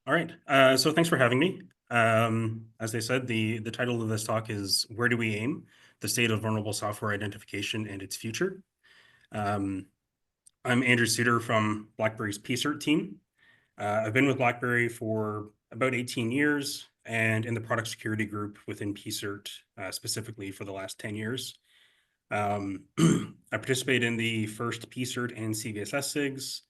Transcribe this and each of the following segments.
All right. So thanks for having me. As they said, the title of this talk is "Where Do We Aim? The State of Vulnerable Software Identification and Its Future." Um, I'm Andrew Suter from BlackBerry's PSIRT team. I've been with BlackBerry for about 18 years and in the product security group within PSIRT, specifically for the last 10 years. I participated in the first PSIRT and CVSS SIGs,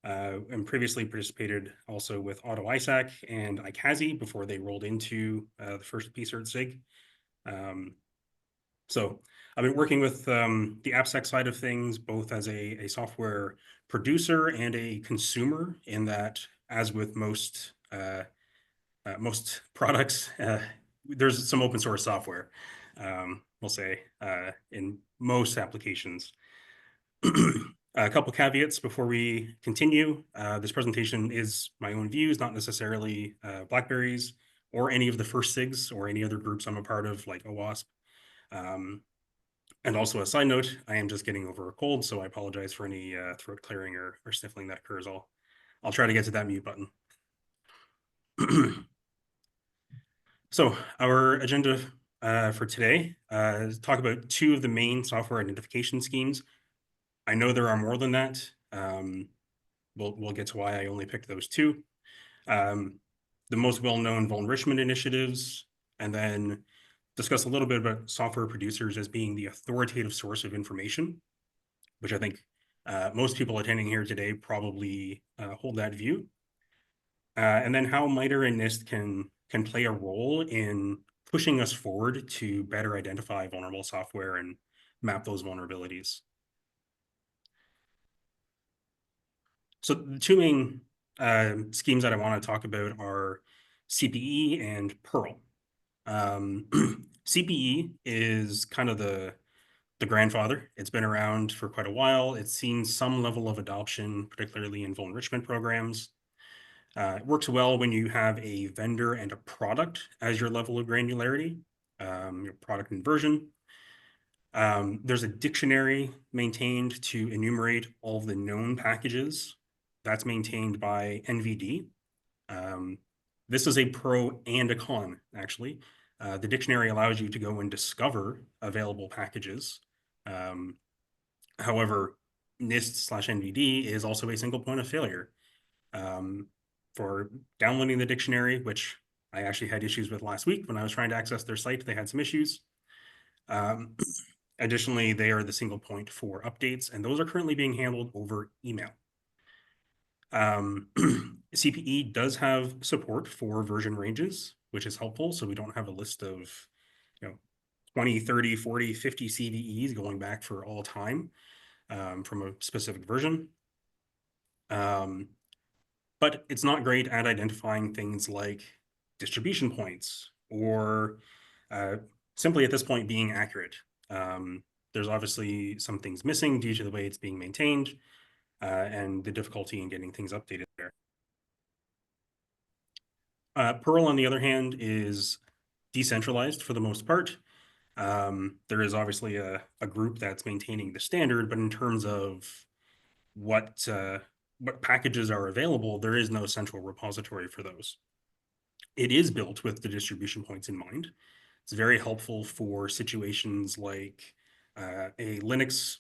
and previously participated also with OWASP and ICASI before they rolled into the first PSIRT SIG. So I've been working with the AppSec side of things, both as a software producer and a consumer, in that, as with most products, there's some open source software, we'll say, in most applications. A couple caveats before we continue. This presentation is my own views, not necessarily BlackBerry's or any of the first SIGs or any other groups I'm a part of, like OWASP. And also a side note, I am just getting over a cold, so I apologize for any throat clearing or sniffling that occurs. I'll try to get to that mute button. So our agenda for today is talk about two of the main software identification schemes. I know there are more than that. We'll get to why I only picked those two. The most well-known vulnerability initiatives, and then discuss a little bit about software producers as being the authoritative source of information, which I think most people attending here today probably hold that view. And then how Mitre and NIST can play a role in pushing us forward to better identify vulnerable software and map those vulnerabilities. So the two main schemes that I want to talk about are CPE and PURL. CPE is kind of the grandfather. It's been around for quite a while. It's seen some level of adoption, particularly in vulnerability enrichment programs. It works well when you have a vendor and a product as your level of granularity, your product and version. There's a dictionary maintained to enumerate all of the known packages. That's maintained by NVD. This is a pro and a con, actually. The dictionary allows you to go and discover available packages. However, NIST/NVD is also a single point of failure. For downloading the dictionary, which I actually had issues with last week when I was trying to access their site, they had some issues. Additionally, they are the single point for updates, and those are currently being handled over email. CPE does have support for version ranges, which is helpful, so we don't have a list of 20, 30, 40, 50 CVEs going back for all time from a specific version. But it's not great at identifying things like distribution points or simply at this point being accurate. There's obviously some things missing due to the way it's being maintained and the difficulty in getting things updated there. PURL, on the other hand, is decentralized for the most part. There is obviously a group that's maintaining the standard, but in terms of what packages are available, there is no central repository for those. It is built with the distribution points in mind. It's very helpful for situations like a Linux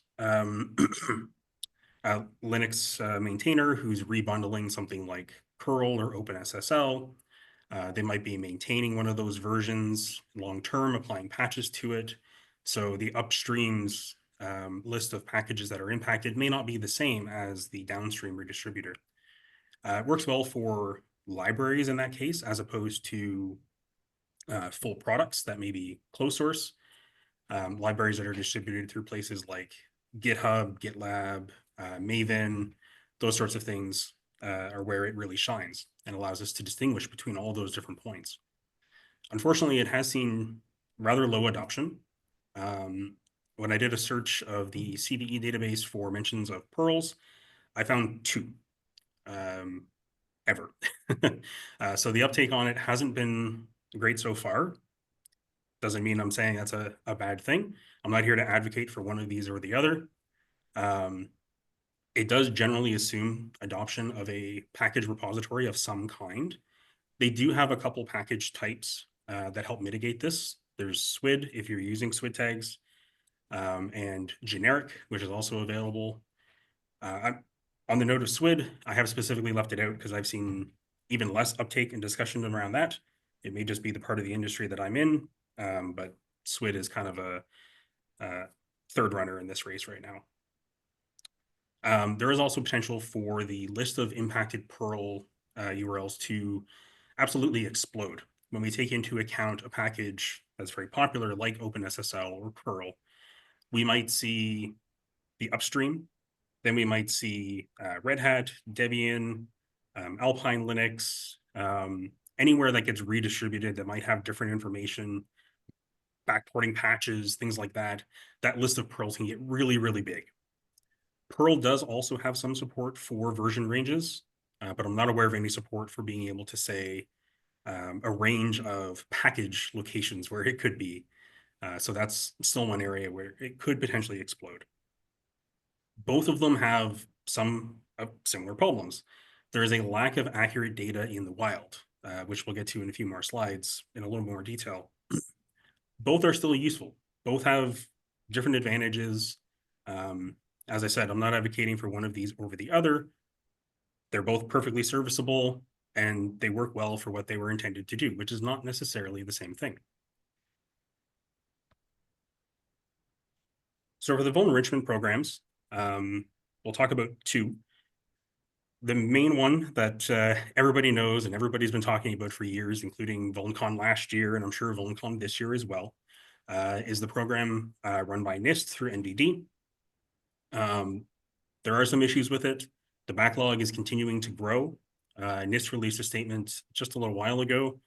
maintainer who's rebundling something like curl or OpenSSL. They might be maintaining one of those versions long-term, applying patches to it. So the upstream's list of packages that are impacted may not be the same as the downstream redistributor. It works well for libraries in that case, as opposed to full products that may be closed source. Libraries that are distributed through places like GitHub, GitLab, Maven, those sorts of things are where it really shines and allows us to distinguish between all those different points. Unfortunately, it has seen rather low adoption. When I did a search of the CVE database for mentions of PURLs, I found two ever. So the uptake on it hasn't been great so far. Doesn't mean I'm saying that's a bad thing. I'm not here to advocate for one of these or the other. It does generally assume adoption of a package repository of some kind. They do have a couple package types that help mitigate this. There's SWID if you're using SWID tags, and generic, which is also available. On the note of SWID, I have specifically left it out because I've seen even less uptake and discussion around that. It may just be the part of the industry that I'm in, but SWID is kind of a third runner in this race right now. There is also potential for the list of impacted PURL URLs to absolutely explode. When we take into account a package that's very popular like OpenSSL or PURL, we might see the upstream, then we might see Red Hat, Debian, Alpine Linux, anywhere that gets redistributed that might have different information, backporting patches, things like that. That list of PURLs can get really, really big. PURL does also have some support for version ranges, but I'm not aware of any support for being able to say a range of package locations where it could be. So that's still one area where it could potentially explode. Both of them have some similar problems. There is a lack of accurate data in the wild, which we'll get to in a few more slides in a little more detail. Both are still useful. Both have different advantages. As I said, I'm not advocating for one of these over the other. They're both perfectly serviceable and they work well for what they were intended to do, which is not necessarily the same thing. So for the vulnerability enrichment programs, we'll talk about two. The main one that everybody knows and everybody's been talking about for years, including VulnCon last year, and I'm sure VulnCon this year as well, is the program run by NIST through NVD. There are some issues with it. The backlog is continuing to grow. NIST released a statement just a little while ago.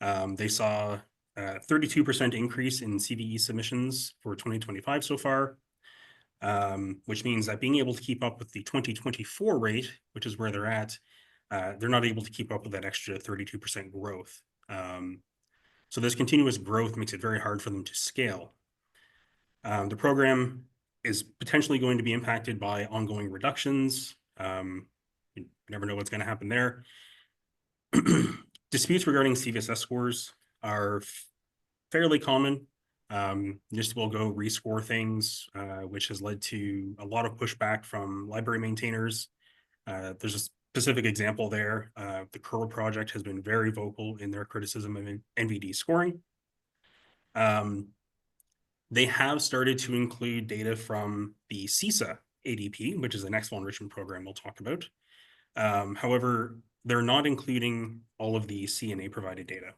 They saw a 32% increase in CVE submissions for 2025 so far, which means that being able to keep up with the 2024 rate, which is where they're at, they're not able to keep up with that extra 32% growth. So this continuous growth makes it very hard for them to scale. The program is potentially going to be impacted by ongoing reductions. You never know what's going to happen there. Disputes regarding CVSS scores are fairly common. NIST will go rescore things, which has led to a lot of pushback from library maintainers. There's a specific example there. The CURL project has been very vocal in their criticism of NVD scoring. They have started to include data from the CISA ADP, which is the next one enrichment program we'll talk about. However, they're not including all of the CNA provided data.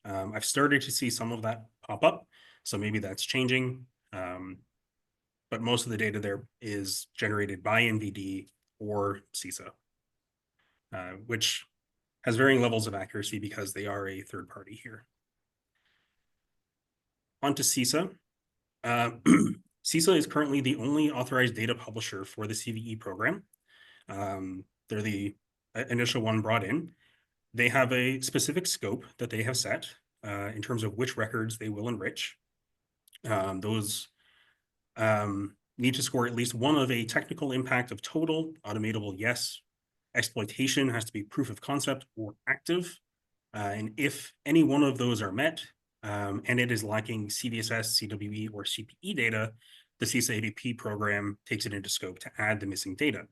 I've started to see some of that pop up, so maybe that's changing. But most of the data there is generated by NVD or CISA, which has varying levels of accuracy because they are a third party here. On to CISA. CISA is currently the only authorized data publisher for the CVE program. They're the initial one brought in. They have a specific scope that they have set in terms of which records they will enrich. Those need to score at least one of a technical impact of total, automatable, yes. Exploitation has to be proof of concept or active. And if any one of those are met, and it is lacking CVSS, CWE, or CPE data, the CISA ADP program takes it into scope to add the missing data.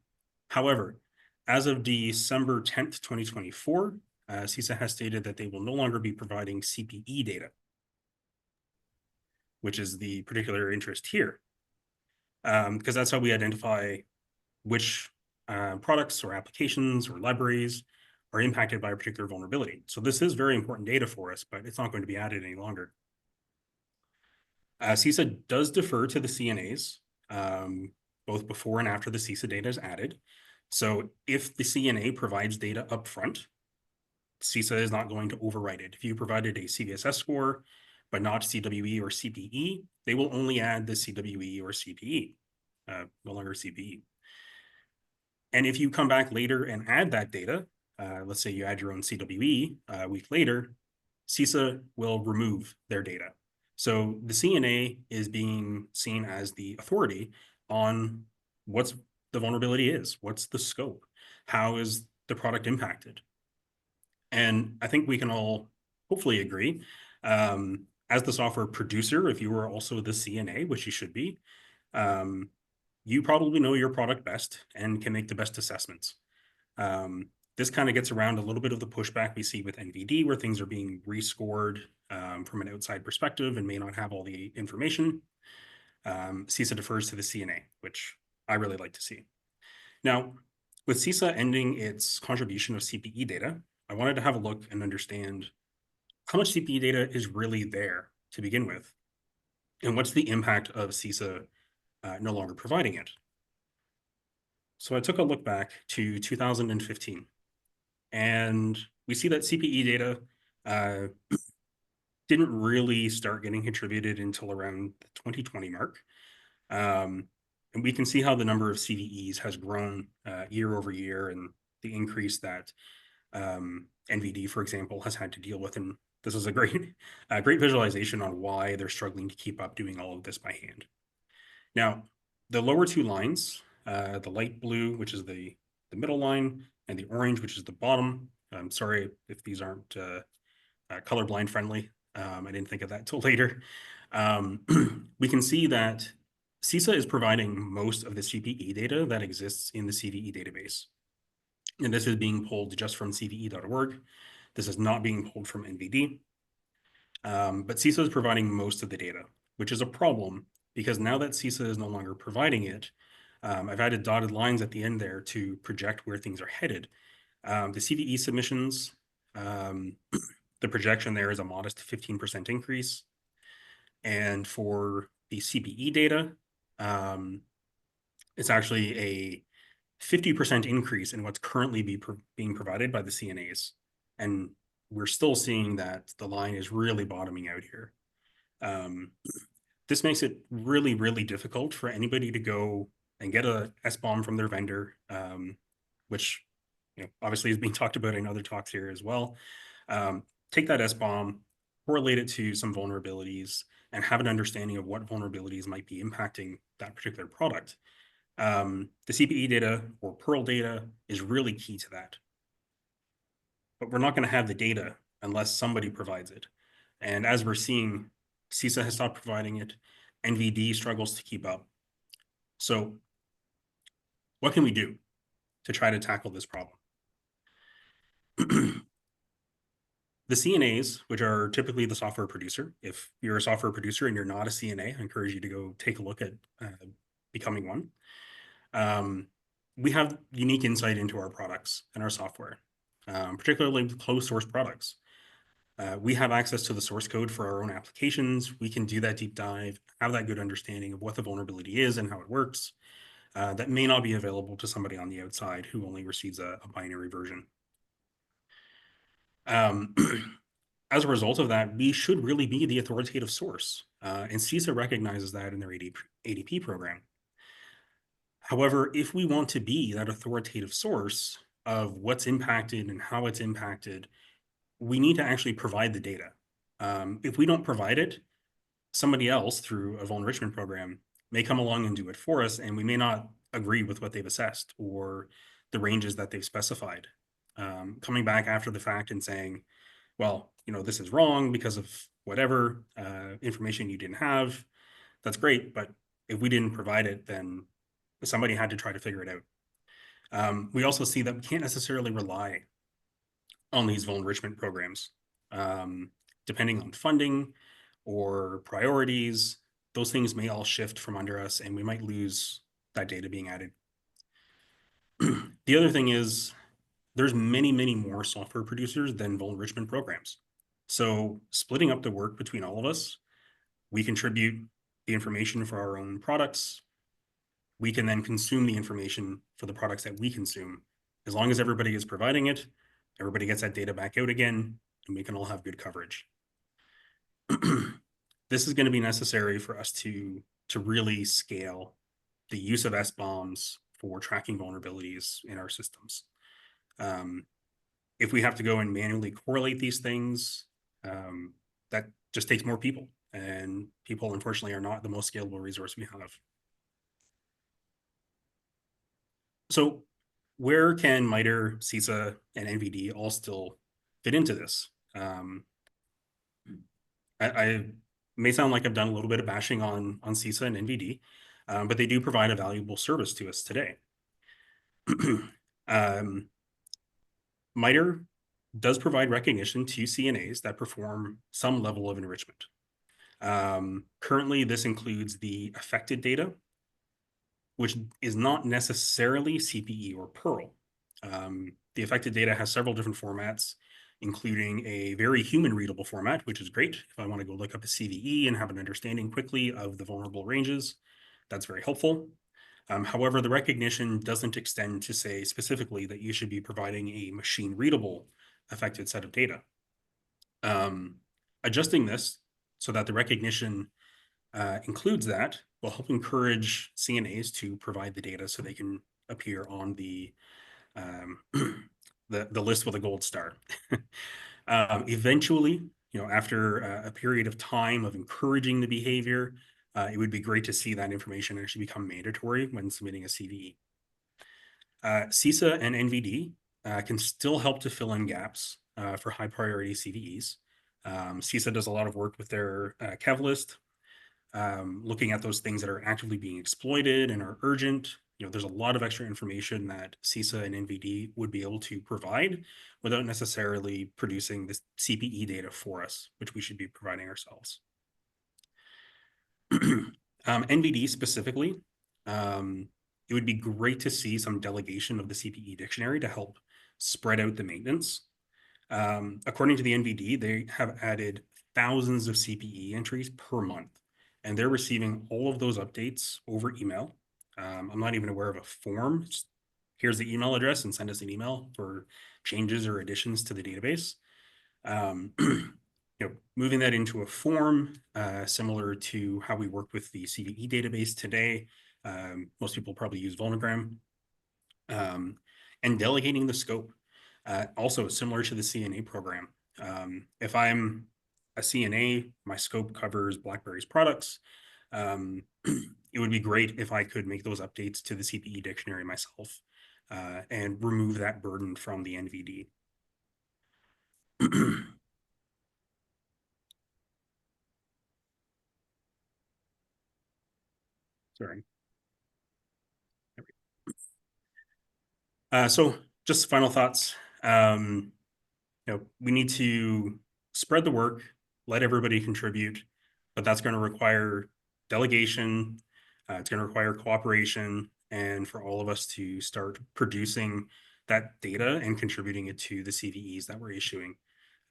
However, as of December 10th, 2024, CISA has stated that they will no longer be providing CPE data, which is the particular interest here, because that's how we identify which products or applications or libraries are impacted by a particular vulnerability. So this is very important data for us, but it's not going to be added any longer. CISA does defer to the CNAs, both before and after the CISA data is added. So if the CNA provides data upfront, CISA is not going to overwrite it. If you provided a CVSS score, but not CWE or CPE, they will only add the CWE or CPE, no longer CPE. And if you come back later and add that data, let's say you add your own CWE a week later, CISA will remove their data. So the CNA is being seen as the authority on what's the vulnerability is, what's the scope, how is the product impacted. And I think we can all hopefully agree, as the software producer, if you are also the CNA, which you should be, you probably know your product best and can make the best assessments. This kind of gets around a little bit of the pushback we see with NVD, where things are being rescored from an outside perspective and may not have all the information. CISA defers to the CNA, which I really like to see. Now, with CISA ending its contribution of CPE data, I wanted to have a look and understand how much CPE data is really there to begin with, and what's the impact of CISA no longer providing it. So I took a look back to 2015, and we see that CPE data didn't really start getting contributed until around the 2020 mark. And we can see how the number of CVEs has grown year over year, and the increase that NVD, for example, has had to deal with. And this is a great visualization on why they're struggling to keep up doing all of this by hand. Now, the lower two lines, the light blue, which is the middle line, and the orange, which is the bottom. I'm sorry if these aren't colorblind friendly. I didn't think of that till later. We can see that CISA is providing most of the CPE data that exists in the CVE database. And this is being pulled just from cve.org. This is not being pulled from NVD. But CISA is providing most of the data, which is a problem because now that CISA is no longer providing it, I've added dotted lines at the end there to project where things are headed. The CVE submissions, the projection there is a modest 15% increase. And for the CPE data, it's actually a 50% increase in what's currently being provided by the CNAs. And we're still seeing that the line is really bottoming out here. This makes it really, really difficult for anybody to go and get a SBOM from their vendor, which obviously is being talked about in other talks here as well. Take that SBOM, correlate it to some vulnerabilities, and have an understanding of what vulnerabilities might be impacting that particular product. The CPE data or PURL data is really key to that. But we're not going to have the data unless somebody provides it. And as we're seeing, CISA has stopped providing it. NVD struggles to keep up. So what can we do to try to tackle this problem? The CNAs, which are typically the software producer, if you're a software producer and you're not a CNA, I encourage you to go take a look at becoming one. We have unique insight into our products and our software, particularly closed source products. We have access to the source code for our own applications. We can do that deep dive, have that good understanding of what the vulnerability is and how it works. That may not be available to somebody on the outside who only receives a binary version. As a result of that, we should really be the authoritative source, and CISA recognizes that in their ADP program. However, if we want to be that authoritative source of what's impacted and how it's impacted, we need to actually provide the data. If we don't provide it, somebody else through a vulnerability enrichment program may come along and do it for us, and we may not agree with what they've assessed or the ranges that they've specified. Coming back after the fact and saying, well, this is wrong because of whatever information you didn't have, that's great. But if we didn't provide it, then somebody had to try to figure it out. We also see that we can't necessarily rely on these vulnerability enrichment programs. Depending on funding or priorities, those things may all shift from under us and we might lose that data being added. The other thing is there's many, many more software producers than vulnerability enrichment programs. So splitting up the work between all of us, we contribute the information for our own products. We can then consume the information for the products that we consume. As long as everybody is providing it, everybody gets that data back out again, and we can all have good coverage. This is going to be necessary for us to really scale the use of SBOMs for tracking vulnerabilities in our systems. If we have to go and manually correlate these things, that just takes more people, and people, unfortunately, are not the most scalable resource we have. So where can MITRE, CISA, and NVD all still fit into this. I may sound like I've done a little bit of bashing on CISA and NVD, but they do provide a valuable service to us today. Mitre does provide recognition to CNAs that perform some level of enrichment. Currently, this includes the affected data, which is not necessarily CPE or PURL. The affected data has several different formats, including a very human-readable format, which is great. If I want to go look up a CVE and have an understanding quickly of the vulnerable ranges, that's very helpful. However, the recognition doesn't extend to say specifically that you should be providing a machine-readable affected set of data. Adjusting this so that the recognition includes that will help encourage CNAs to provide the data so they can appear on the list with a gold star. Eventually, after a period of time of encouraging the behavior, it would be great to see that information actually become mandatory when submitting a CVE. CISA and NVD can still help to fill in gaps for high priority CVEs. CISA does a lot of work with their KEV list, looking at those things that are actively being exploited and are urgent. There's a lot of extra information that CISA and NVD would be able to provide without necessarily producing this CPE data for us, which we should be providing ourselves. NVD specifically, it would be great to see some delegation of the CPE dictionary to help spread out the maintenance. According to the NVD, they have added thousands of CPE entries per month, and they're receiving all of those updates over email. I'm not even aware of a form. Just here's the email address and send us an email for changes or additions to the database. Moving that into a form similar to how we work with the CVE database today. Most people probably use Vulnogram. And delegating the scope, also similar to the CNA program. If I'm a CNA, my scope covers BlackBerry's products. It would be great if I could make those updates to the CPE dictionary myself and remove that burden from the NVD. Sorry. So just final thoughts. We need to spread the work, let everybody contribute, but that's going to require delegation. It's going to require cooperation, and for all of us to start producing that data and contributing it to the CVEs that we're issuing.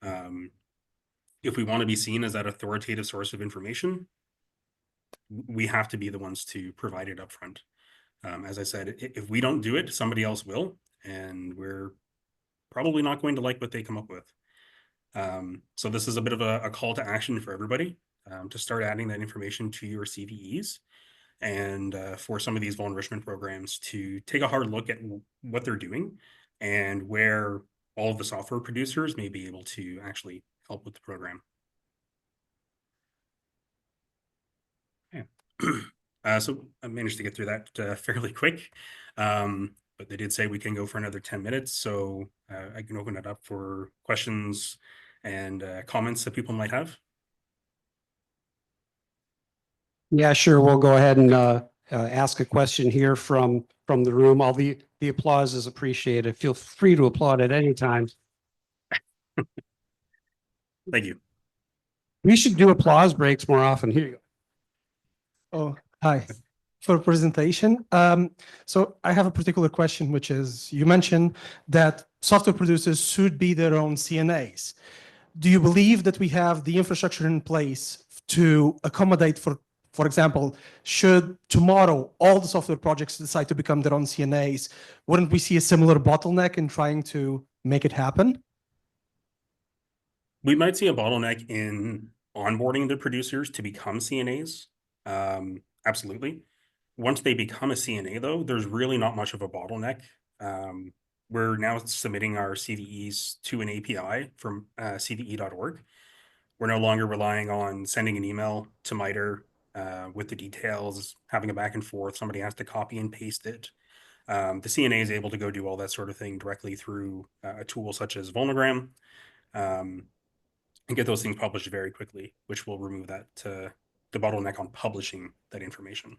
If we want to be seen as that authoritative source of information, we have to be the ones to provide it upfront. As I said, if we don't do it, somebody else will, and we're probably not going to like what they come up with. So this is a bit of a call to action for everybody to start adding that information to your CVEs, and for some of these vulnerable enrichment programs to take a hard look at what they're doing and where all of the software producers may be able to actually help with the program. Yeah. So I managed to get through that fairly quick, but they did say we can go for another 10 minutes, so I can open it up for questions and comments that people might have. Yeah, sure. We'll go ahead and ask a question here from the room. All the applause is appreciated. Feel free to applaud at any time. Thank you. We should do applause breaks more often. Here you go. Oh, hi. For presentation. So I have a particular question, which is, you mentioned that software producers should be their own CNAs. Do you believe that we have the infrastructure in place to accommodate, for example, should tomorrow all the software projects decide to become their own CNAs, wouldn't we see a similar bottleneck in trying to make it happen? We might see a bottleneck in onboarding the producers to become CNAs. Absolutely. Once they become a CNA, though, there's really not much of a bottleneck. We're now submitting our CVEs to an API from cve.org. We're no longer relying on sending an email to Mitre with the details, having a back and forth. Somebody has to copy and paste it. The CNA is able to go do all that sort of thing directly through a tool such as Vulnogram. and get those things published very quickly, which will remove that the bottleneck on publishing that information.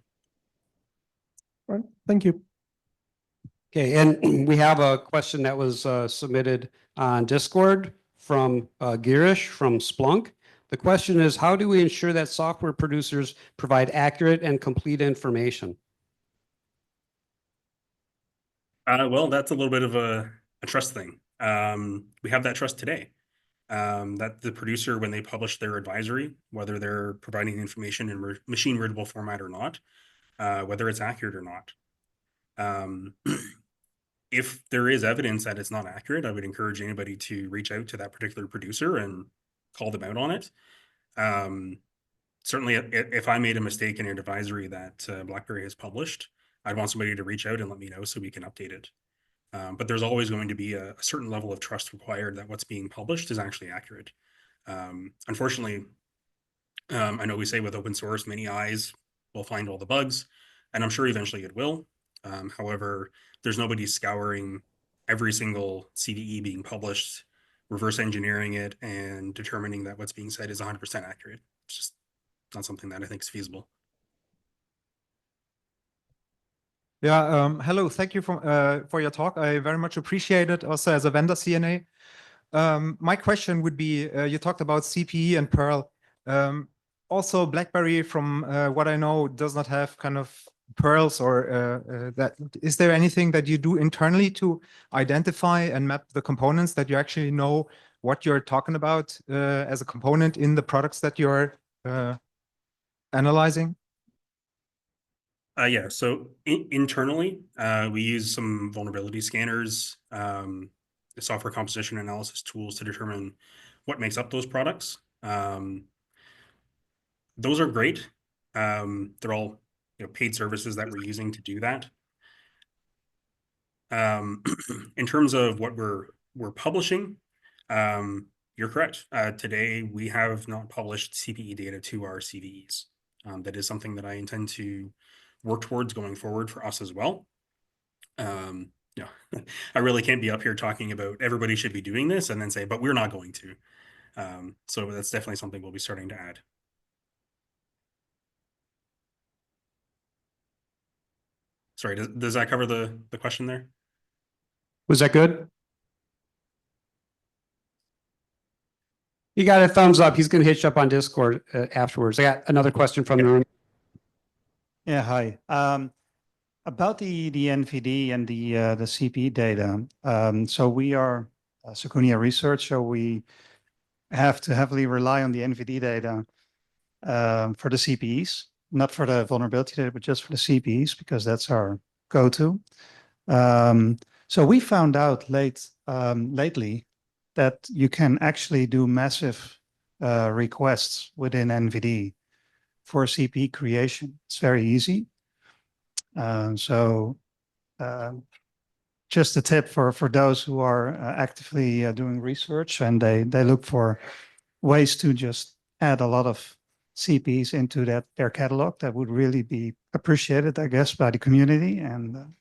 Right. Thank you. Okay, and we have a question that was submitted on Discord from Girish from Splunk. The question is, how do we ensure that software producers provide accurate and complete information? Well, that's a little bit of a trust thing. We have that trust today. That the producer, when they publish their advisory, whether they're providing information in machine readable format or not, whether it's accurate or not. If there is evidence that it's not accurate, I would encourage anybody to reach out to that particular producer and call them out on it. Certainly, if I made a mistake in an advisory that BlackBerry has published, I'd want somebody to reach out and let me know so we can update it. But there's always going to be a certain level of trust required that what's being published is actually accurate. Unfortunately, I know we say with open source, many eyes will find all the bugs, and I'm sure eventually it will. However, there's nobody scouring every single CVE being published, reverse engineering it, and determining that what's being said is 100% accurate. It's just not something that I think is feasible. Yeah, hello. Thank you for your talk. I very much appreciate it also as a vendor CNA. My question would be, you talked about CPE and PURL. Also, BlackBerry, from what I know, does not have kind of PURLs or that. Is there anything that you do internally to identify and map the components that you actually know what you're talking about as a component in the products that you're analyzing? Yeah, so internally, we use some vulnerability scanners, the software composition analysis tools to determine what makes up those products. Those are great. They're all paid services that we're using to do that. In terms of what we're publishing, you're correct. Today, we have not published CPE data to our CVEs. That is something that I intend to work towards going forward for us as well. I really can't be up here talking about everybody should be doing this and then say, but we're not going to. So that's definitely something we'll be starting to add. Sorry, does that cover the question there? Was that good? You got a thumbs up. He's going to hit you up on Discord afterwards. I got another question from the room. Yeah, hi. About the NVD and the CPE data. So we are Secunia Research, so we have to heavily rely on the NVD data for the CPEs, not for the vulnerability data, but just for the CPEs, because that's our go-to. So we found out lately that you can actually do massive requests within NVD for CPE creation. It's very easy. So just a tip for those who are actively doing research and they look for ways to just add a lot of CPEs into their catalog, that would really be appreciated, I guess, by the community. And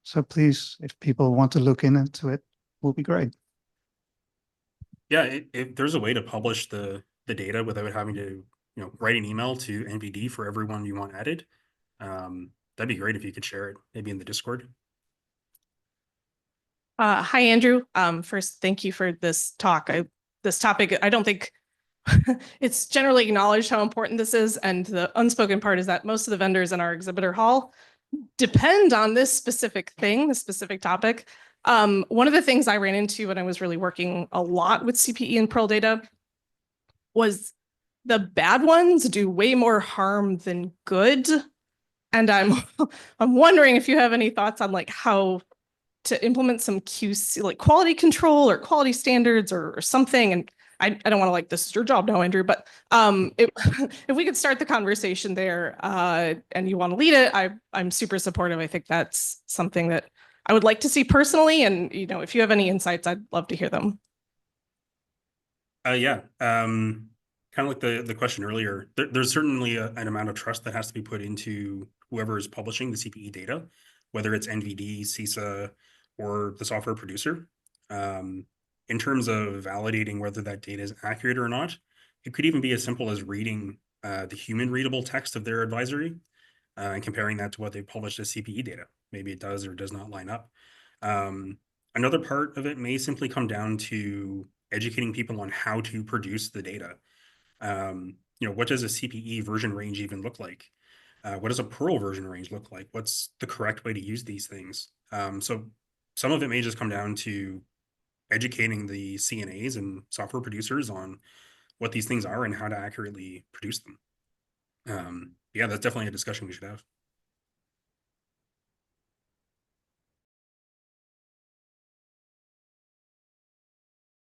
so please, if people want to look into it, will be great. Yeah, if there's a way to publish the data without having to write an email to NVD for everyone you want added, that'd be great if you could share it, maybe in the Discord. Hi, Andrew. First, thank you for this talk. This topic, I don't think it's generally acknowledged how important this is. And the unspoken part is that most of the vendors in our exhibitor hall depend on this specific thing, this specific topic. One of the things I ran into when I was really working a lot with CPE and PURL data was the bad ones do way more harm than good. And I'm wondering if you have any thoughts on like how to implement some QC, like quality control or quality standards or something. And I don't want to like, this is your job now, Andrew, but if we could start the conversation there and you want to lead it, I'm super supportive. I think that's something that I would like to see personally. And, if you have any insights, I'd love to hear them. Yeah. Kind of like the question earlier, there's certainly an amount of trust that has to be put into whoever is publishing the CPE data, whether it's NVD, CISA, or the software producer. In terms of validating whether that data is accurate or not, it could even be as simple as reading the human readable text of their advisory and comparing that to what they published as CPE data. Maybe it does or does not line up. Another part of it may simply come down to educating people on how to produce the data. What does a CPE version range even look like? What does a PURL version range look like? What's the correct way to use these things? So some of it may just come down to educating the CNAs and software producers on what these things are and how to accurately produce them. Yeah, that's definitely a discussion we should have.